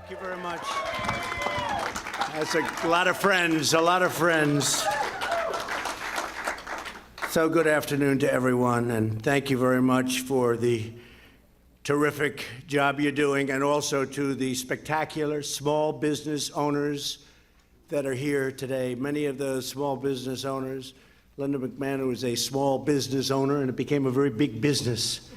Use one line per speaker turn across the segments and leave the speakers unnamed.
Thank you very much. That's a lot of friends, a lot of friends. So good afternoon to everyone, and thank you very much for the terrific job you're doing, and also to the spectacular small business owners that are here today. Many of those small business owners, Linda McMahon was a small business owner, and it became a very big business.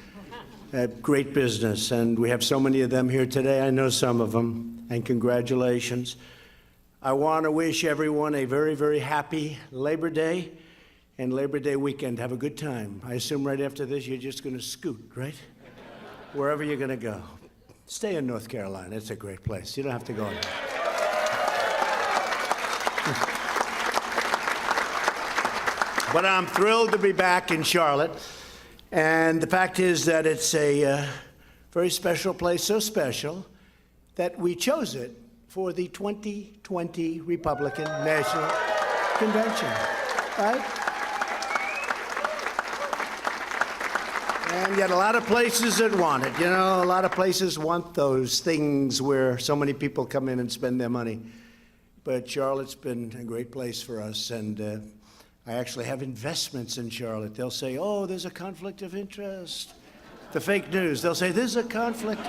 A great business, and we have so many of them here today. I know some of them, and congratulations. I want to wish everyone a very, very happy Labor Day and Labor Day weekend. Have a good time. I assume right after this you're just going to scoot, right? Wherever you're going to go. Stay in North Carolina. It's a great place. You don't have to go there. But I'm thrilled to be back in Charlotte. And the fact is that it's a very special place, so special that we chose it for the 2020 Republican National Convention, right? And yet a lot of places that want it. You know, a lot of places want those things where so many people come in and spend their money. But Charlotte's been a great place for us, and I actually have investments in Charlotte. They'll say, oh, there's a conflict of interest. The fake news, they'll say, there's a conflict.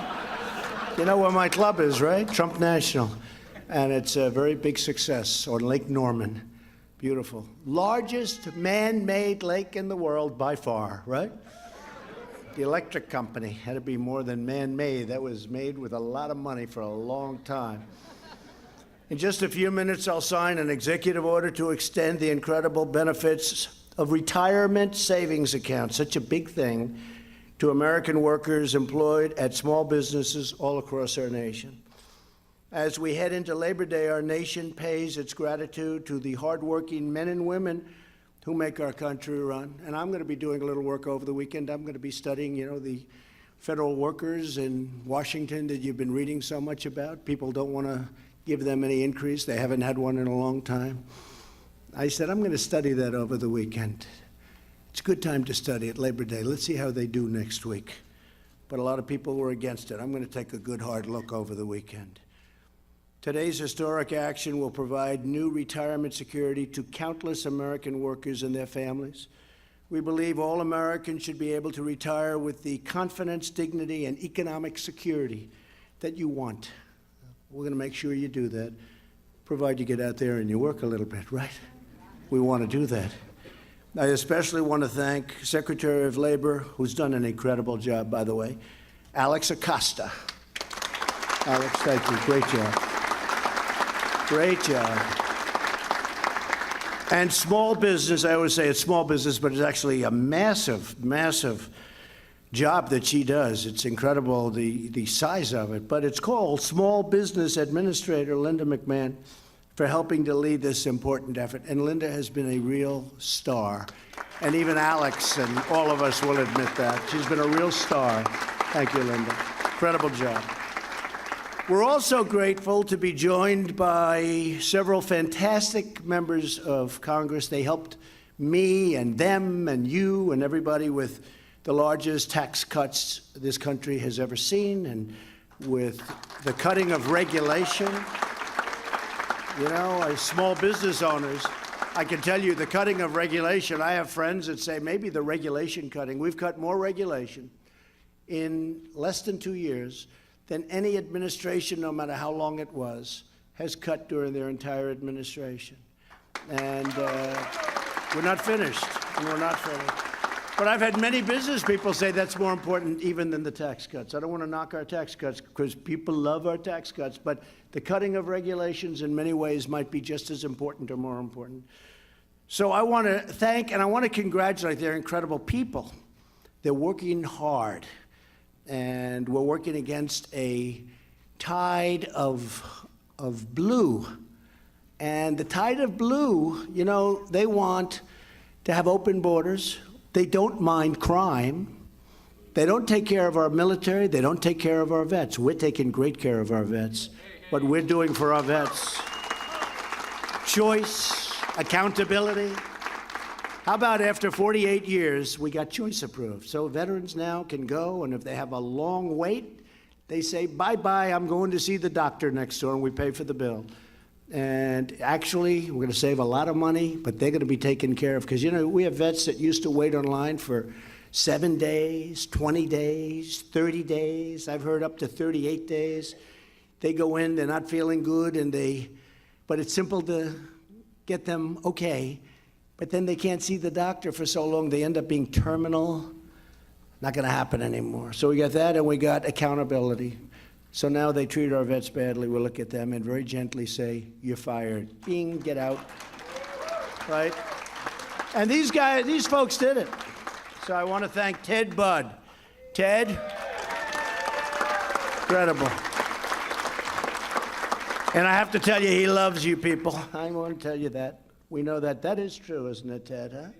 You know where my club is, right? Trump National. And it's a very big success on Lake Norman. Beautiful. Largest man-made lake in the world by far, right? The electric company had to be more than man-made. That was made with a lot of money for a long time. In just a few minutes, I'll sign an executive order to extend the incredible benefits of retirement savings accounts, such a big thing, to American workers employed at small businesses all across our nation. As we head into Labor Day, our nation pays its gratitude to the hardworking men and women who make our country run. And I'm going to be doing a little work over the weekend. I'm going to be studying, the federal workers in Washington that you've been reading so much about. People don't want to give them any increase. They haven't had one in a long time. I said, I'm going to study that over the weekend. It's a good time to study at Labor Day. Let's see how they do next week. But a lot of people were against it. I'm going to take a good hard look over the weekend. Today's historic action will provide new retirement security to countless American workers and their families. We believe all Americans should be able to retire with the confidence, dignity, and economic security that you want. We're going to make sure you do that, provided you get out there and you work a little bit, right? We want to do that. I especially want to thank Secretary of Labor, who's done an incredible job, by the way, Alex Acosta. Alex, thank you. Great job. Great job. And small business, I always say it's small business, but it's actually a massive, massive job that she does. It's incredible, the size of it. But it's called Small Business Administrator Linda McMahon for helping to lead this important effort. And Linda has been a real star. And even Alex and all of us will admit that. She's been a real star. Thank you, Linda. Incredible job. We're also grateful to be joined by several fantastic members of Congress. They helped me and them and you and everybody with the largest tax cuts this country has ever seen, and with the cutting of regulation. As small business owners, I can tell you the cutting of regulation, I have friends that say maybe the regulation cutting, we've cut more regulation in less than 2 years than any administration, no matter how long it was, has cut during their entire administration. And we're not finished, and we're not finished. But I've had many business people say that's more important even than the tax cuts. I don't want to knock our tax cuts because people love our tax cuts, but the cutting of regulations in many ways might be just as important or more important. So I want to thank and I want to congratulate their incredible people. They're working hard, and we're working against a tide of blue. And the tide of blue, they want to have open borders. They don't mind crime. They don't take care of our military. They don't take care of our vets. We're taking great care of our vets. What we're doing for our vets. Choice, accountability. How about after 48 years, we got choice approved? So veterans now can go, and if they have a long wait, They say, bye-bye, I'm going to see the doctor next door, and we pay for the bill. And actually, we're going to save a lot of money, but they're going to be taken care of. Because, you know, we have vets that used to wait online for 7 days, 20 days, 30 days. I've heard up to 38 days. They go in, they're not feeling good, but it's simple to get them okay. But then they can't see the doctor for so long, they end up being terminal. Not going to happen anymore. So we got that, and we got accountability. So now they treat our vets badly. We'll look at them and very gently say, you're fired. Bing, get out. Right? And these folks did it. So I want to thank Ted Budd. Ted, incredible. And I have to tell you, he loves you people. I want to tell you that. We know that. That is true, isn't it, Ted, huh?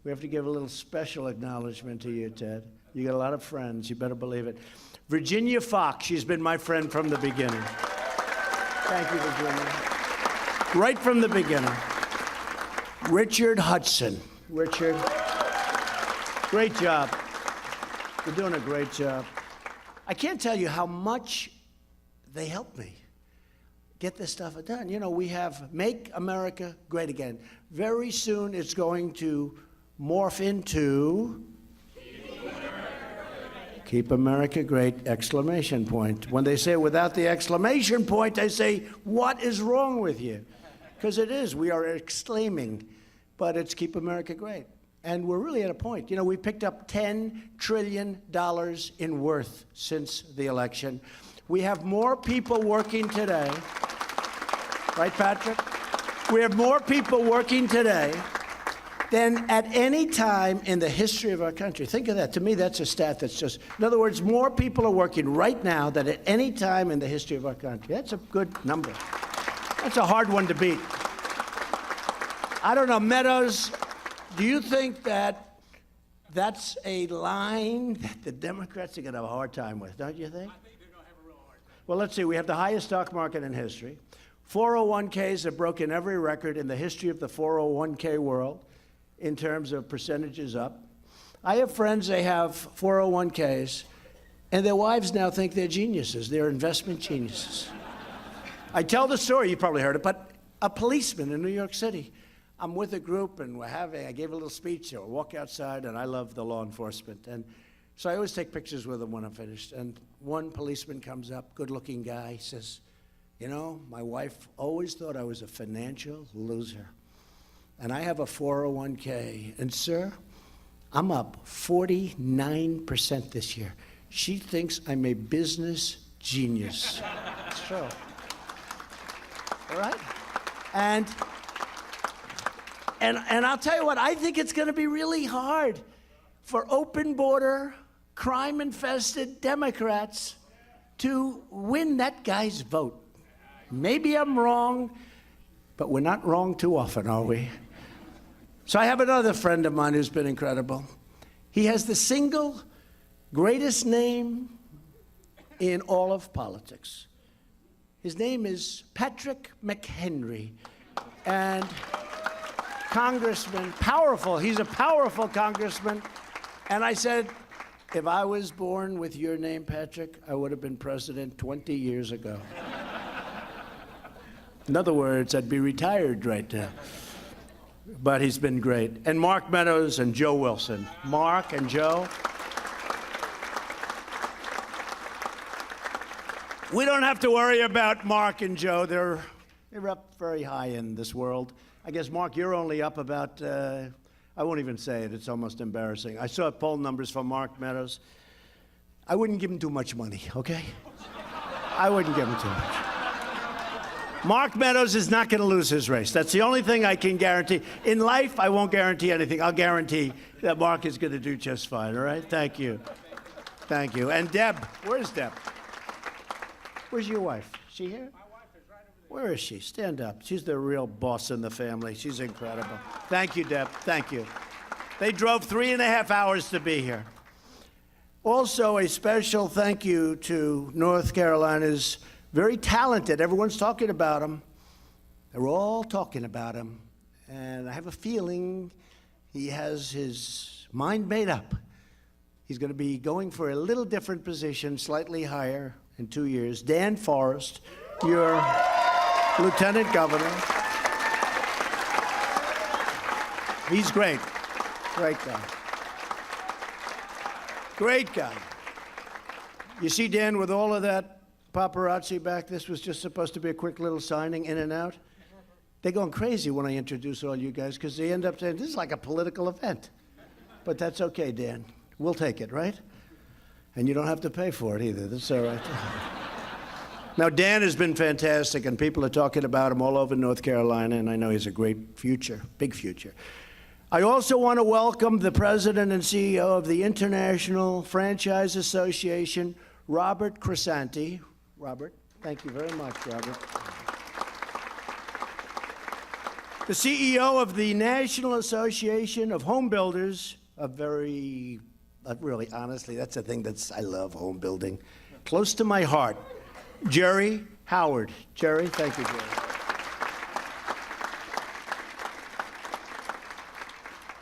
We have to give a little special acknowledgement to you, Ted. You got a lot of friends. You better believe it. Virginia Fox, she's been my friend from the beginning. Thank you, Virginia. Right from the beginning. Richard Hudson. Richard, great job. You're doing a great job. I can't tell you how much they helped me get this stuff done. You know, we have Make America Great Again. Very soon it's going to morph into Keep America Great, exclamation point. When they say without the exclamation point, I say, what is wrong with you? Because it is, we are exclaiming, but it's Keep America Great. And we're really at a point. You know, we picked up $10 trillion in worth since the election. We have more people working today. Right, Patrick? We have more people working today than at any time in the history of our country. Think of that. To me, that's a stat that's just, in other words, more people are working right now than at any time in the history of our country. That's a good number. That's a hard one to beat. I don't know, Meadows, do you think that that's a line that the Democrats are going to have a hard time with, don't you think? I think they're going to have a real hard time. Well, let's see. We have the highest stock market in history. 401ks have broken every record in the history of the 401k world in terms of percentages up. I have friends, they have 401ks, and their wives now think they're geniuses. They're investment geniuses. I tell the story, you probably heard it, but a policeman in New York City. I'm with a group, and I gave a little speech, or walk outside, and I love the law enforcement. And so I always take pictures with them when I'm finished. And one policeman comes up, good-looking guy, says, you know, my wife always thought I was a financial loser. And I have a 401k. And, sir, I'm up 49% this year. She thinks I'm a business genius. It's true. All right? And I'll tell you what, I think it's going to be really hard for open border, crime-infested Democrats to win that guy's vote. Maybe I'm wrong, but we're not wrong too often, are we? So I have another friend of mine who's been incredible. He has the single greatest name in all of politics. His name is Patrick McHenry. And congressman, powerful. He's a powerful congressman. And I said, if I was born with your name, Patrick, I would have been president 20 years ago. In other words, I'd be retired right now. But he's been great. And Mark Meadows and Joe Wilson. Mark and Joe. We don't have to worry about Mark and Joe. They're up very high in this world. I guess, Mark, you're only up about, I won't even say it. It's almost embarrassing. I saw poll numbers from Mark Meadows. I wouldn't give him too much money, okay? I wouldn't give him too much. Mark Meadows is not going to lose his race. That's the only thing I can guarantee. In life, I won't guarantee anything. I'll guarantee that Mark is going to do just fine, all right? Thank you. Thank you. And Deb, where's Deb? Where's your wife? Is she here? My wife is right over there. Where is she? Stand up. She's the real boss in the family. She's incredible. Thank you, Deb. Thank you. They drove 3.5 hours to be here. Also, a special thank you to North Carolina's very talented. Everyone's talking about him. They're all talking about him. And I have a feeling he has his mind made up. He's going to be going for a little different position, slightly higher in 2 years. Dan Forest, your lieutenant governor. He's great. Great guy. Great guy. You see, Dan, with all of that paparazzi back, this was just supposed to be a quick little signing in and out. They're going crazy when I introduce all you guys because they end up saying, this is like a political event. But that's okay, Dan. We'll take it, right? And you don't have to pay for it either. That's all right. Now, Dan has been fantastic, and people are talking about him all over North Carolina, and I know he's a great future, big future. I also want to welcome the president and CEO of the International Franchise Association, Robert Crisanti. Robert, thank you very much, Robert. The CEO of the National Association of Home Builders, a very, really, honestly, that's a thing I love home building. Close to my heart. Jerry Howard. Jerry, thank you, Jerry.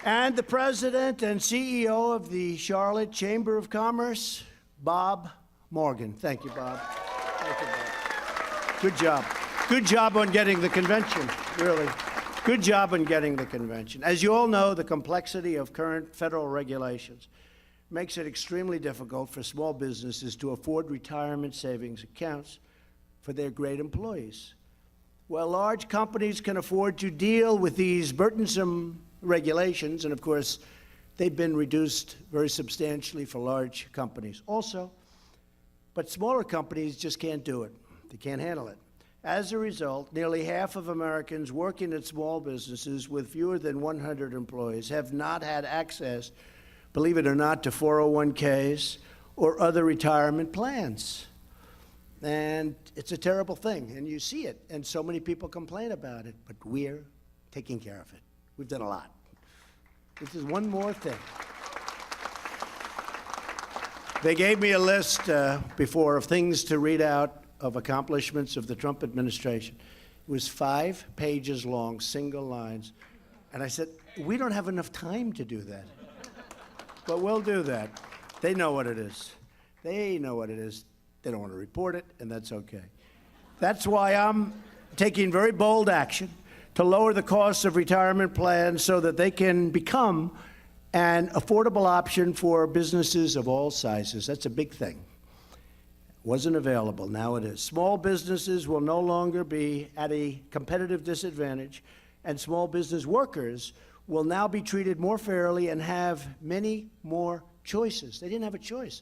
And the president and CEO of the Charlotte Chamber of Commerce, Bob Morgan. Thank you, Bob. Thank you, Bob. Good job. Good job on getting the convention, really. Good job on getting the convention. As you all know, the complexity of current federal regulations makes it extremely difficult for small businesses to afford retirement savings accounts for their great employees. While large companies can afford to deal with these burdensome regulations, and of course, they've been reduced very substantially for large companies also, but smaller companies just can't do it. They can't handle it. As a result, nearly half of Americans working at small businesses with fewer than 100 employees have not had access, believe it or not, to 401ks or other retirement plans. And it's a terrible thing, and you see it, and so many people complain about it, but we're taking care of it. We've done a lot. This is one more thing. They gave me a list before of things to read out of accomplishments of the Trump administration. It was 5 pages long, single lines. And I said, we don't have enough time to do that. But we'll do that. They know what it is. They know what it is. They don't want to report it, and that's okay. That's why I'm taking very bold action to lower the costs of retirement plans so that they can become an affordable option for businesses of all sizes. That's a big thing. Wasn't available, now it is. Small businesses will no longer be at a competitive disadvantage, and small business workers will now be treated more fairly and have many more choices. They didn't have a choice.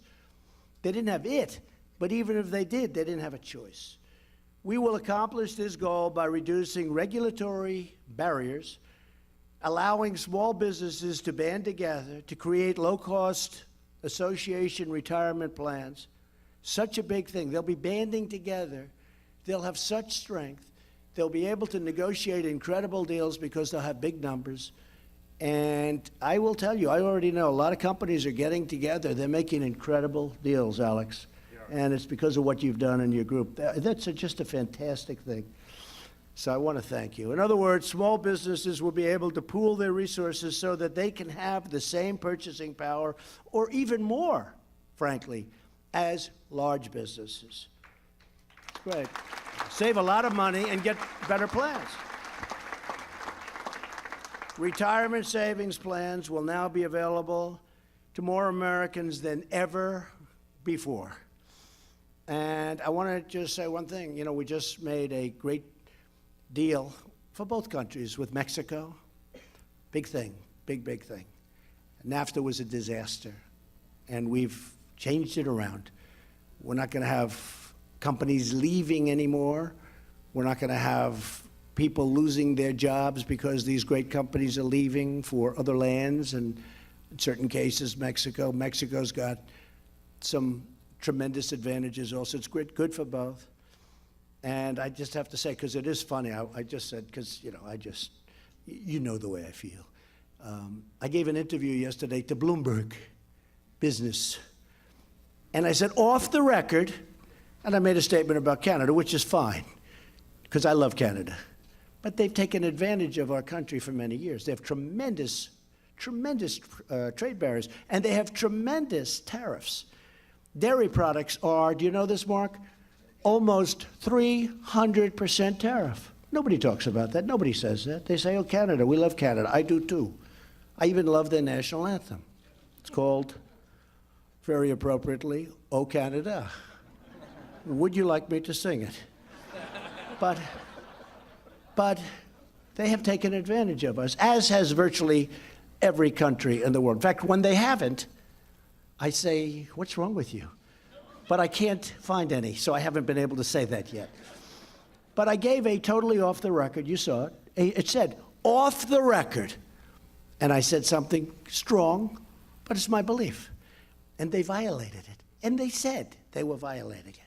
They didn't have it, but even if they did, they didn't have a choice. We will accomplish this goal by reducing regulatory barriers, allowing small businesses to band together to create low-cost association retirement plans. Such a big thing. They'll be banding together. They'll have such strength. They'll be able to negotiate incredible deals because they'll have big numbers. And I will tell you, I already know a lot of companies are getting together. They're making incredible deals, Alex. Yeah. And it's because of what you've done in your group. That's just a fantastic thing. So I want to thank you. In other words, small businesses will be able to pool their resources so that they can have the same purchasing power, or even more, frankly, as large businesses. Great. Save a lot of money and get better plans. Retirement savings plans will now be available to more Americans than ever before. And I want to just say one thing. You know, we just made a great deal for both countries with Mexico. Big thing, big thing. NAFTA was a disaster, and we've changed it around. We're not going to have companies leaving anymore. We're not going to have people losing their jobs because these great companies are leaving for other lands, and in certain cases, Mexico. Mexico's got some tremendous advantages also. It's good for both. And I just have to say, because it is funny, I just said, because, you know, you know the way I feel. I gave an interview yesterday to Bloomberg Business. And I said, off the record, and I made a statement about Canada, which is fine, because I love Canada. But they've taken advantage of our country for many years. They have tremendous tremendous trade barriers, and they have tremendous tariffs. Dairy products are, do you know this, Mark? Almost 300% tariff. Nobody talks about that. Nobody says that. They say, oh, Canada, we love Canada. I do too. I even love their national anthem. It's called, very appropriately, O Canada. Would you like me to sing it? But they have taken advantage of us, as has virtually every country in the world. In fact, when they haven't, I say, what's wrong with you? But I can't find any, so I haven't been able to say that yet. But I gave a totally off the record, you saw it. It said, off the record. And I said something strong, but it's my belief. And they violated it. And they said they were violating it.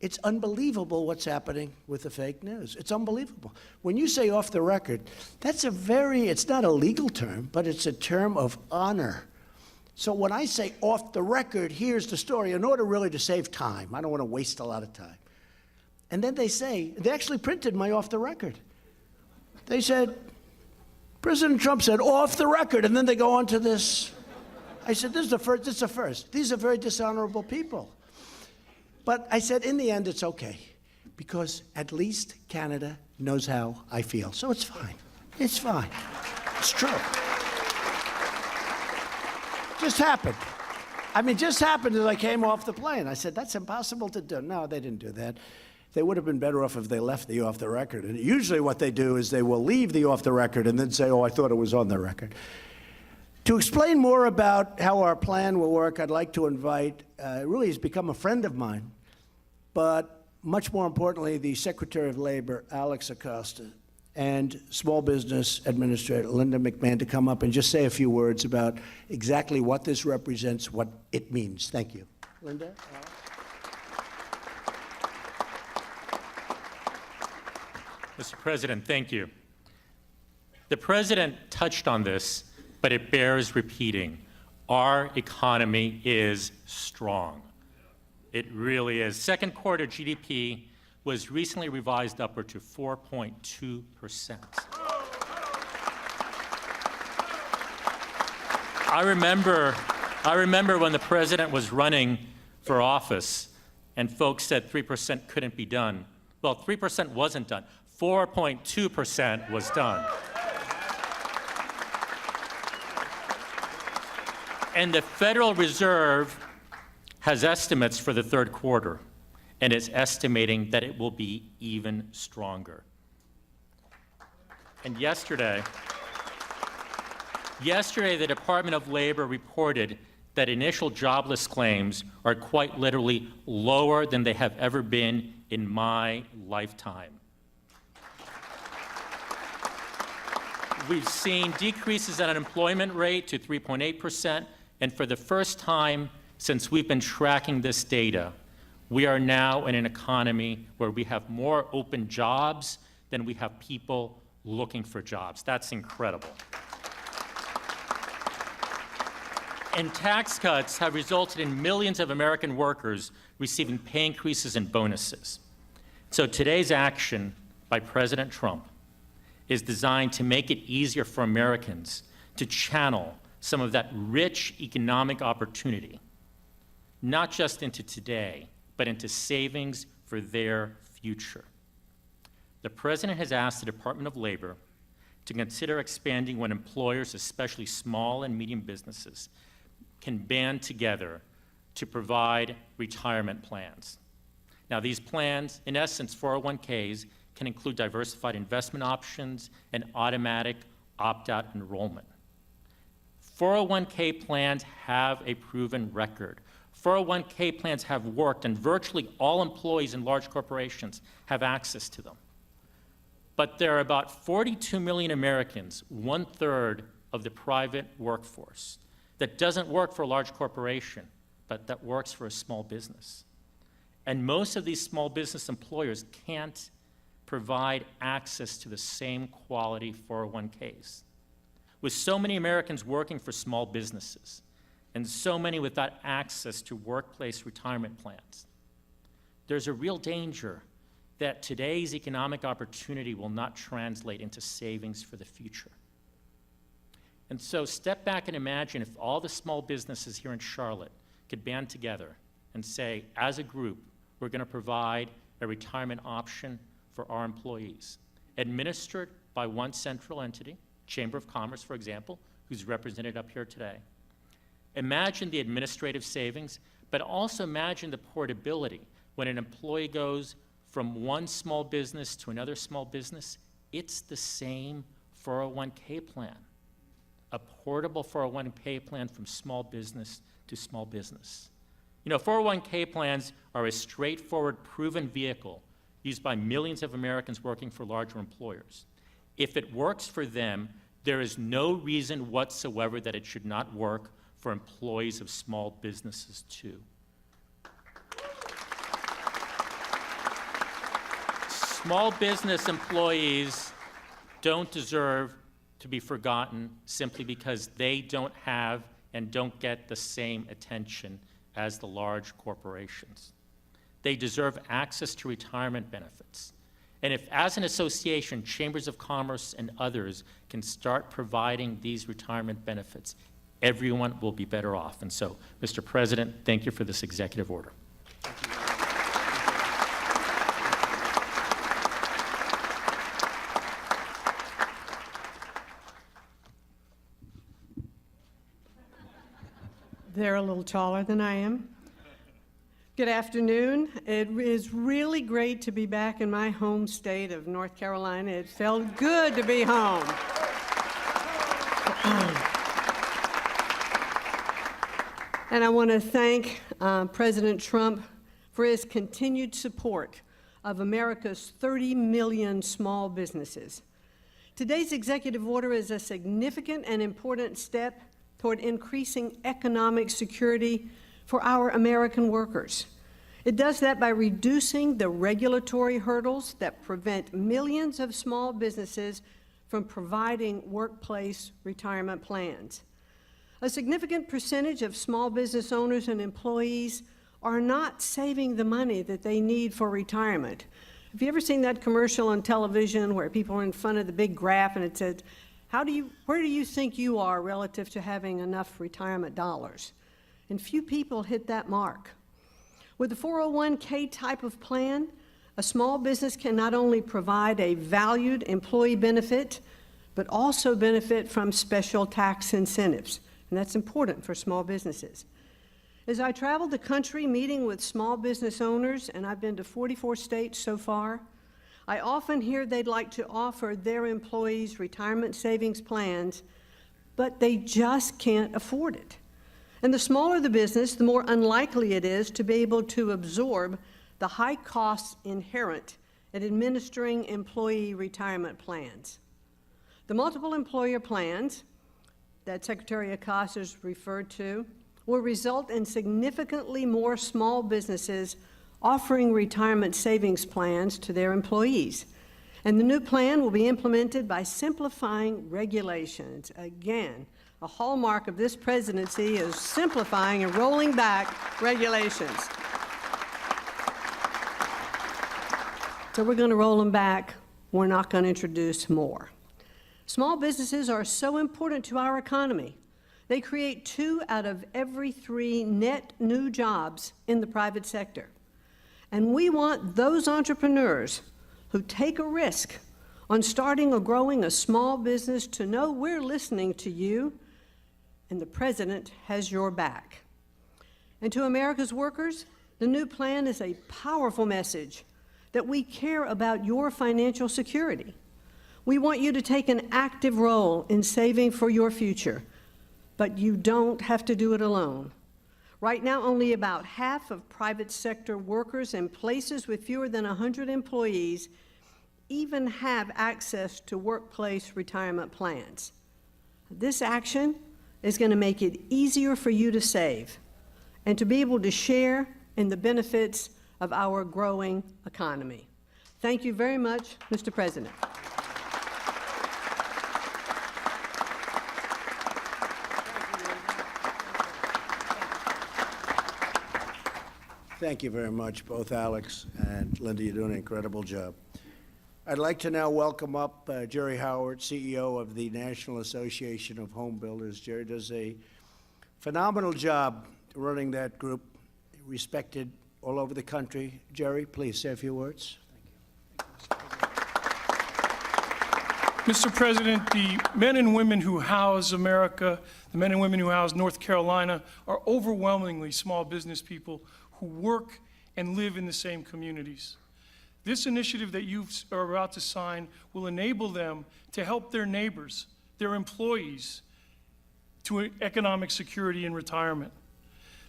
It's unbelievable what's happening with the fake news. It's unbelievable. When you say off the record, that's it's not a legal term, but it's a term of honor. So when I say off the record, here's the story, in order really to save time. I don't want to waste a lot of time. And then they actually printed my off the record. They said, President Trump said, off the record, and then they go on to this. I said, this is the first. These are very dishonorable people. But I said, in the end, it's okay, because at least Canada knows how I feel. So it's fine. It's fine. It's true. Just happened. Just happened as I came off the plane. I said, that's impossible to do. No, they didn't do that. They would have been better off if they left the off the record. And usually what they do is they will leave the off the record and then say, oh, I thought it was on the record. To explain more about how our plan will work, I'd like to invite, really has become a friend of mine, but much more importantly, the Secretary of Labor, Alex Acosta, and Small Business Administrator, Linda McMahon, to come up and just say a few words about exactly what this represents, what it means. Thank you. Linda?
Mr. President, thank you. The President touched on this, but it bears repeating. Our economy is strong. It really is. Second quarter GDP was recently revised upward to 4.2%. I remember when the President was running for office and folks said 3% couldn't be done. Well, 3% wasn't done. 4.2% was done. And the Federal Reserve has estimates for the third quarter, and is estimating that it will be even stronger. And yesterday, the Department of Labor reported that initial jobless claims are quite literally lower than they have ever been in my lifetime. We've seen decreases in unemployment rate to 3.8%, and for the first time since we've been tracking this data, we are now in an economy where we have more open jobs than we have people looking for jobs. That's incredible. And tax cuts have resulted in millions of American workers receiving pay increases and bonuses. So today's action by President Trump is designed to make it easier for Americans to channel some of that rich economic opportunity, not just into today, but into savings for their future. The President has asked the Department of Labor to consider expanding when employers, especially small and medium businesses, can band together to provide retirement plans. Now, these plans, in essence, 401ks, can include diversified investment options and automatic opt-out enrollment. 401k plans have a proven record. 401k plans have worked, and virtually all employees in large corporations have access to them. But there are about 42 million Americans, 1/3 of the private workforce, that doesn't work for a large corporation, but that works for a small business. And most of these small business employers can't provide access to the same quality 401ks. With so many Americans working for small businesses, and so many without access to workplace retirement plans, there's a real danger that today's economic opportunity will not translate into savings for the future. And so step back and imagine if all the small businesses here in Charlotte could band together and say, as a group, we're going to provide a retirement option for our employees, administered by one central entity, Chamber of Commerce, for example, who's represented up here today. Imagine the administrative savings, but also imagine the portability. When an employee goes from one small business to another small business, it's the same 401k plan. A portable 401k plan from small business to small business. You know, 401k plans are a straightforward, proven vehicle used by millions of Americans working for larger employers. If it works for them, there is no reason whatsoever that it should not work for employees of small businesses too. Small business employees don't deserve to be forgotten simply because they don't have and don't get the same attention as the large corporations. They deserve access to retirement benefits. And if, as an association, chambers of commerce and others can start providing these retirement benefits, everyone will be better off. And so, Mr. President, thank you for this executive order.
They're a little taller than I am. Good afternoon. It is really great to be back in my home state of North Carolina. It felt good to be home. And I want to thank President Trump for his continued support of America's 30 million small businesses. Today's executive order is a significant and important step toward increasing economic security for our American workers. It does that by reducing the regulatory hurdles that prevent millions of small businesses from providing workplace retirement plans. A significant percentage of small business owners and employees are not saving the money that they need for retirement. Have you ever seen that commercial on television where people are in front of the big graph and it says, where do you think you are relative to having enough retirement dollars? And few people hit that mark. With the 401k type of plan, a small business can not only provide a valued employee benefit, but also benefit from special tax incentives. And that's important for small businesses. As I traveled the country meeting with small business owners, and I've been to 44 states so far, I often hear they'd like to offer their employees retirement savings plans, but they just can't afford it. And the smaller the business, the more unlikely it is to be able to absorb the high costs inherent in administering employee retirement plans. The multiple employer plans that Secretary Acosta has referred to will result in significantly more small businesses offering retirement savings plans to their employees. And the new plan will be implemented by simplifying regulations. Again, a hallmark of this presidency is simplifying and rolling back regulations. So we're going to roll them back. We're not going to introduce more. Small businesses are so important to our economy. They create 2 out of every 3 net new jobs in the private sector. And we want those entrepreneurs who take a risk on starting or growing a small business to know we're listening to you and the President has your back. And to America's workers, the new plan is a powerful message that we care about your financial security. We want you to take an active role in saving for your future, but you don't have to do it alone. Right now, only about half of private sector workers in places with fewer than 100 employees even have access to workplace retirement plans. This action is going to make it easier for you to save and to be able to share in the benefits of our growing economy. Thank you very much, Mr. President.
Thank you very much, both Alex and Linda. You're doing an incredible job. I'd like to now welcome up Jerry Howard, CEO of the National Association of Home Builders. Jerry does a phenomenal job running that group, respected all over the country. Jerry, please say a few words.
Mr. President, the men and women who house America, the men and women who house North Carolina, are overwhelmingly small business people who work and live in the same communities. This initiative that you are about to sign will enable them to help their neighbors, their employees, to economic security and retirement.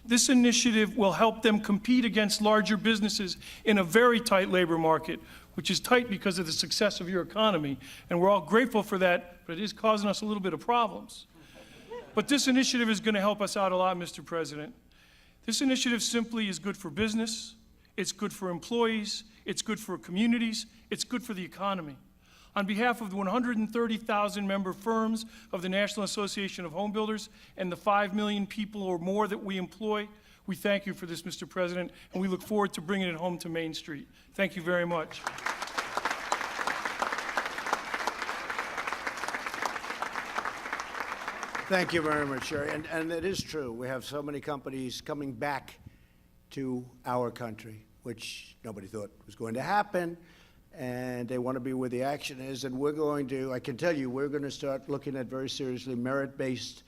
This initiative will help them compete against larger businesses in a very tight labor market, which is tight because of the success of your economy, and we're all grateful for that, but it is causing us a little bit of problems. But this initiative is going to help us out a lot, Mr. President. This initiative simply is good for business, it's good for employees, it's good for communities, it's good for the economy. On behalf of the 130,000 member firms of the National Association of Home Builders and the 5 million people or more that we employ, we thank you for this, Mr. President, and we look forward to bringing it home to Main Street. Thank you very much.
Thank you very much, Jerry. And it is true. We have so many companies coming back to our country, which nobody thought was going to happen. And they want to be where the action is. And we're going to, I can tell you, we're going to start looking at very seriously merit-based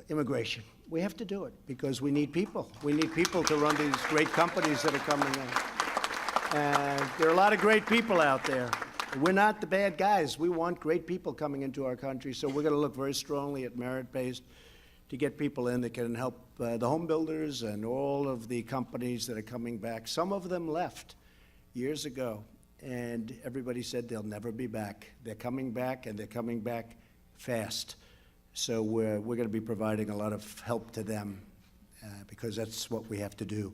immigration. We have to do it because we need people. We need people to run these great companies that are coming in. And there are a lot of great people out there. We're not the bad guys. We want great people coming into our country. So we're going to look very strongly at merit-based to get people in that can help the home builders and all of the companies that are coming back. Some of them left years ago, and everybody said they'll never be back. They're coming back, and they're coming back fast. So we're going to be providing a lot of help to them because that's what we have to do.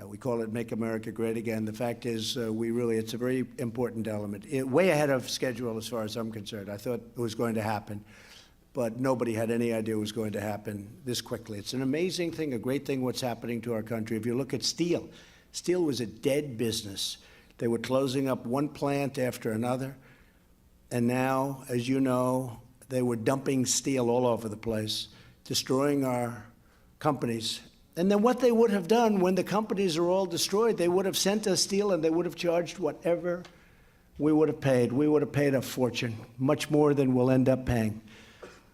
We call it Make America Great Again. The fact is, it's a very important element. Way ahead of schedule as far as I'm concerned. I thought it was going to happen, but nobody had any idea it was going to happen this quickly. It's an amazing thing, a great thing what's happening to our country. If you look at steel, steel was a dead business. They were closing up one plant after another, and now, as you know, they were dumping steel all over the place, destroying our companies. And then what they would have done when the companies are all destroyed, they would have sent us steel and they would have charged whatever we would have paid. We would have paid a fortune, much more than we'll end up paying.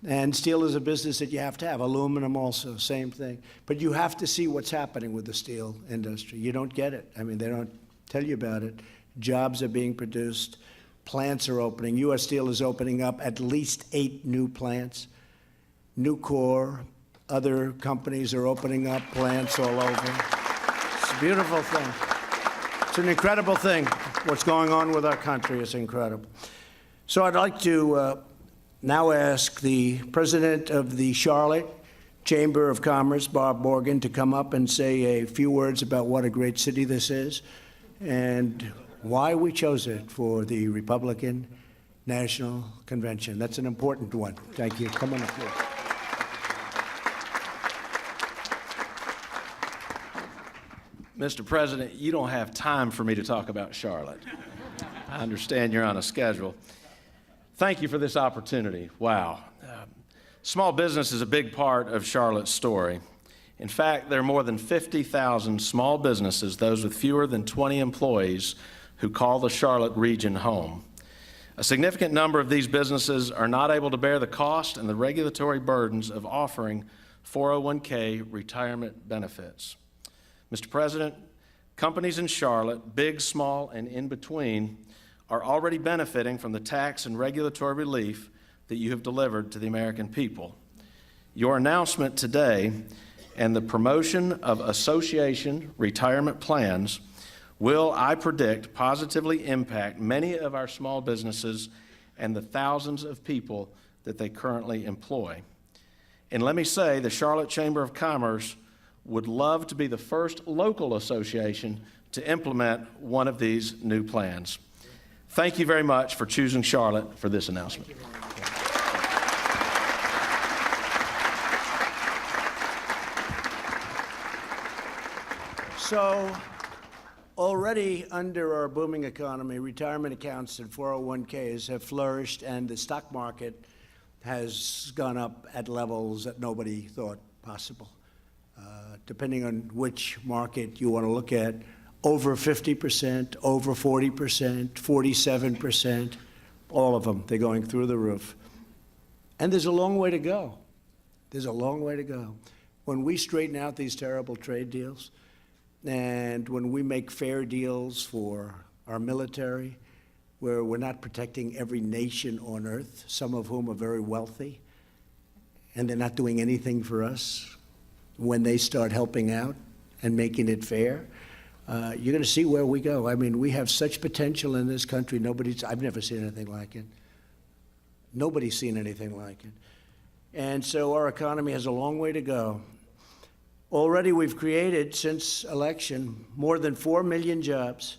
And steel is a business that you have to have. Aluminum also, same thing. But you have to see what's happening with the steel industry. You don't get it. I mean, they don't tell you about it. Jobs are being produced. Plants are opening. U.S. Steel is opening up at least 8 new plants. Nucor, other companies are opening up plants all over. It's a beautiful thing. It's an incredible thing. What's going on with our country is incredible. So I'd like to now ask the president of the Charlotte Chamber of Commerce, Bob Morgan, to come up and say a few words about what a great city this is and why we chose it for the Republican National Convention. That's an important one. Thank you. Come on up here.
Mr. President, you don't have time for me to talk about Charlotte. I understand you're on a schedule. Thank you for this opportunity. Wow. Small business is a big part of Charlotte's story. In fact, there are more than 50,000 small businesses, those with fewer than 20 employees, who call the Charlotte region home. A significant number of these businesses are not able to bear the cost and the regulatory burdens of offering 401k retirement benefits. Mr. President, companies in Charlotte, big, small, and in between, are already benefiting from the tax and regulatory relief that you have delivered to the American people. Your announcement today and the promotion of association retirement plans will, I predict, positively impact many of our small businesses and the thousands of people that they currently employ. And let me say, the Charlotte Chamber of Commerce would love to be the first local association to implement one of these new plans. Thank you very much for choosing Charlotte for this announcement.
So Already under our booming economy, retirement accounts and 401ks have flourished, and the stock market has gone up at levels that nobody thought possible. Depending on which market you want to look at, over 50%, over 40%, 47%, all of them, they're going through the roof. And there's a long way to go. There's a long way to go. When we straighten out these terrible trade deals, and when we make fair deals for our military, where we're not protecting every nation on earth, some of whom are very wealthy, and they're not doing anything for us, when they start helping out and making it fair, you're going to see where we go. I mean, we have such potential in this country. I've never seen anything like it. Nobody's seen anything like it. And so our economy has a long way to go. Already we've created, since election, more than 4 million jobs,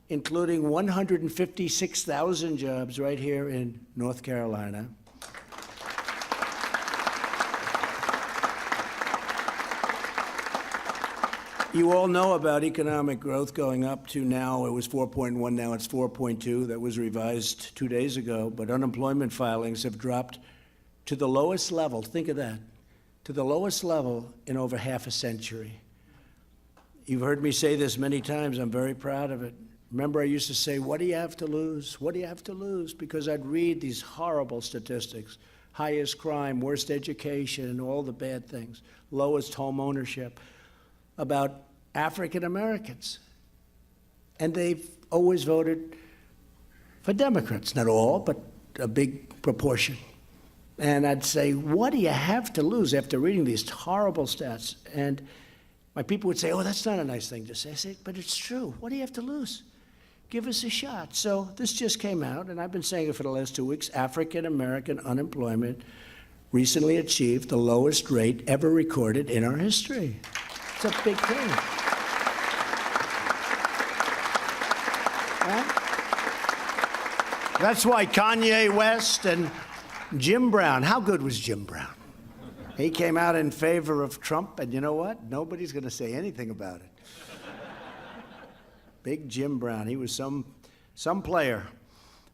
including 156,000 jobs right here in North Carolina. You all know about economic growth going up to now, it was 4.1, now it's 4.2. That was revised 2 days ago, but unemployment filings have dropped to the lowest level, think of that, to the lowest level in over half a century. You've heard me say this many times, I'm very proud of it. Remember, I used to say, what do you have to lose? What do you have to lose? Because I'd read these horrible statistics, highest crime, worst education, all the bad things, lowest home ownership, about African Americans. And they've always voted for Democrats, not all, but a big proportion. And I'd say, what do you have to lose after reading these horrible stats? And my people would say, oh, that's not a nice thing to say. I say, but it's true. What do you have to lose? Give us a shot. So this just came out, and I've been saying it for the last 2 weeks. African American unemployment recently achieved the lowest rate ever recorded in our history. It's a big thing. Right? That's why Kanye West and Jim Brown, how good was Jim Brown? He came out in favor of Trump, and you know what? Nobody's going to say anything about it. Big Jim Brown, he was some player.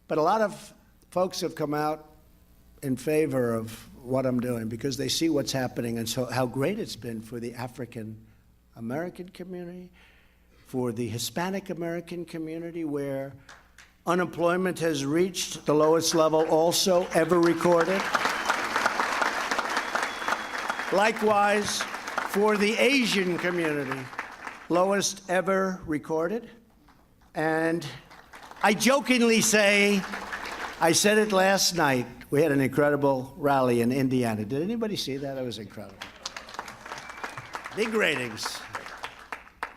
But a lot of folks have come out in favor of what I'm doing because they see what's happening and so how great it's been for the African American community, for the Hispanic American community, where unemployment has reached the lowest level also ever recorded. Likewise, for the Asian community, lowest ever recorded. And I jokingly say, I said it last night, we had an incredible rally in Indiana. Did anybody see that? It was incredible. Big ratings.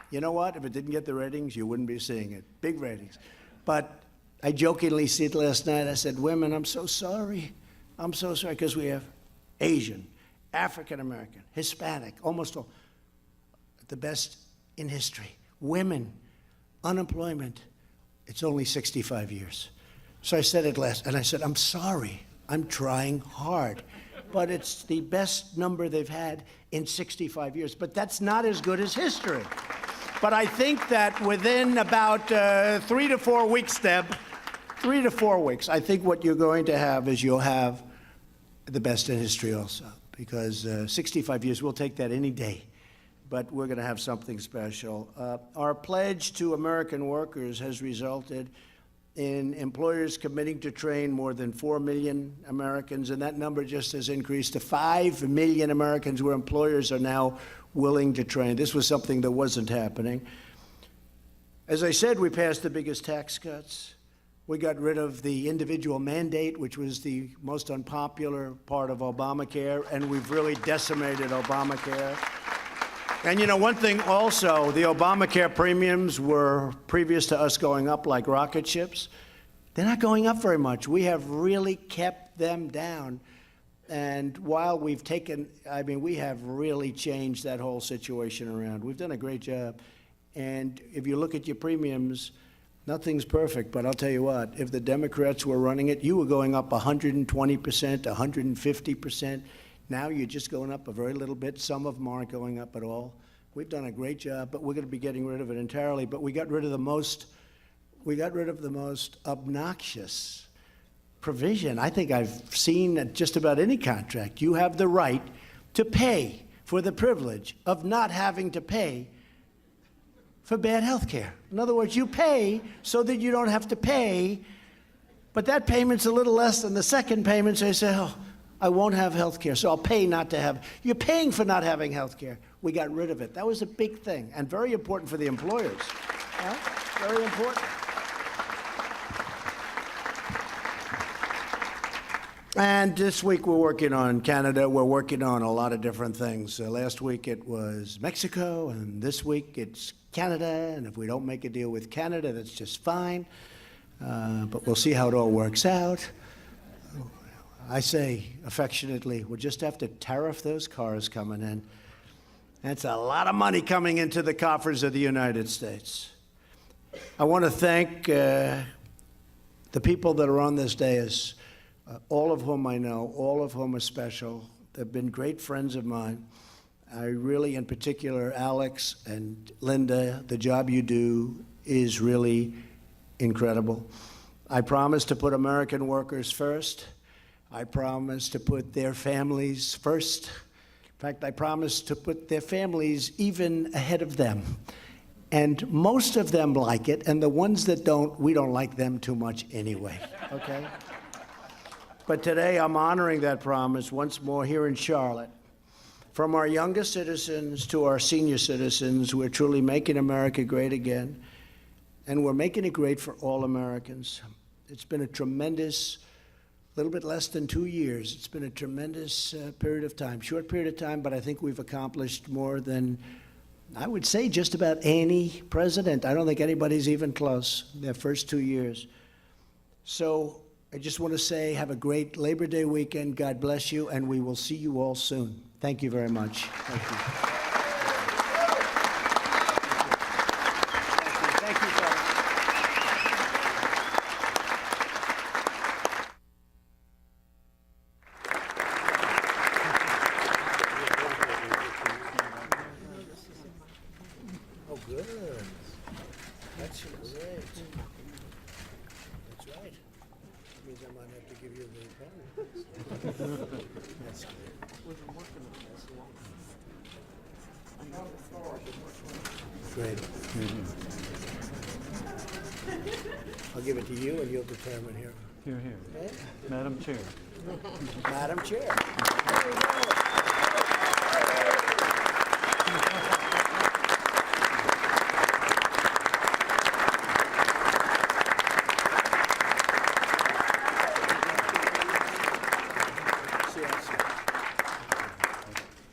You know what? If it didn't get the ratings, you wouldn't be seeing it. Big ratings. But I jokingly said last night, I said, women, I'm so sorry. I'm so sorry, because we have Asian, African American, Hispanic, almost all, the best in history. Women, unemployment, it's only 65 years. So I said it last, and I said, I'm sorry, I'm trying hard. But it's the best number they've had in 65 years. But that's not as good as history. But I think that within about 3 to 4 weeks, Deb, 3 to 4 weeks, I think what you're going to have is you'll have the best in history also. Because 65 years, we'll take that any day. But we're going to have something special. Our pledge to American workers has resulted in employers committing to train more than 4 million Americans, and that number just has increased to 5 million Americans where employers are now willing to train. This was something that wasn't happening. As I said, we passed the biggest tax cuts. We got rid of the individual mandate, which was the most unpopular part of Obamacare, and we've really decimated Obamacare. And you know, one thing also, the Obamacare premiums were, previous to us going up like rocket ships, they're not going up very much. We have really kept them down. And while we've taken, I mean, we have really changed that whole situation around. We've done a great job. And if you look at your premiums, nothing's perfect, but I'll tell you what, if the Democrats were running it, you were going up 120%, 150%. Now you're just going up a very little bit. Some of them aren't going up at all. We've done a great job, but we're going to be getting rid of it entirely. But we got rid of the most obnoxious provision I think I've seen at just about any contract. You have the right to pay for the privilege of not having to pay for bad health care. In other words, you pay so that you don't have to pay, but that payment's a little less than the second payment, so you say, oh, I won't have health care, so I'll pay not to have. You're paying for not having health care. We got rid of it. That was a big thing and very important for the employers. Very important. And this week we're working on Canada. We're working on a lot of different things. Last week it was Mexico, and this week it's Canada. And if we don't make a deal with Canada, that's just fine. But we'll see how it all works out. I say affectionately, we'll just have to tariff those cars coming in. That's a lot of money coming into the coffers of the United States. I want to thank the people that are on this dais. All of whom I know, all of whom are special. They've been great friends of mine. I really, in particular, Alex and Linda, the job you do is really incredible. I promise to put American workers first. I promise to put their families first. In fact, I promise to put their families even ahead of them. And most of them like it, and the ones that don't, we don't like them too much anyway, okay? But today I'm honoring that promise once more here in Charlotte. From our youngest citizens to our senior citizens, we're truly making America great again. And we're making it great for all Americans. It's been a tremendous, little bit less than 2 years. It's been a tremendous period of time, short period of time, but I think we've accomplished more than, I would say, just about any president. I don't think anybody's even close their first 2 years. So I just want to say, have a great Labor Day weekend. God bless you, and we will see you all soon. Thank you very much. Thank you. Thank you, fellas. Oh, good. That's great. That's right. Means I might have to give you the phone. That's good. Great. I'll give it to you, and you'll determine here.
Here.
Okay?
Madam Chair.
Madam Chair. There you go.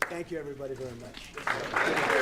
Thank you, everybody, very much.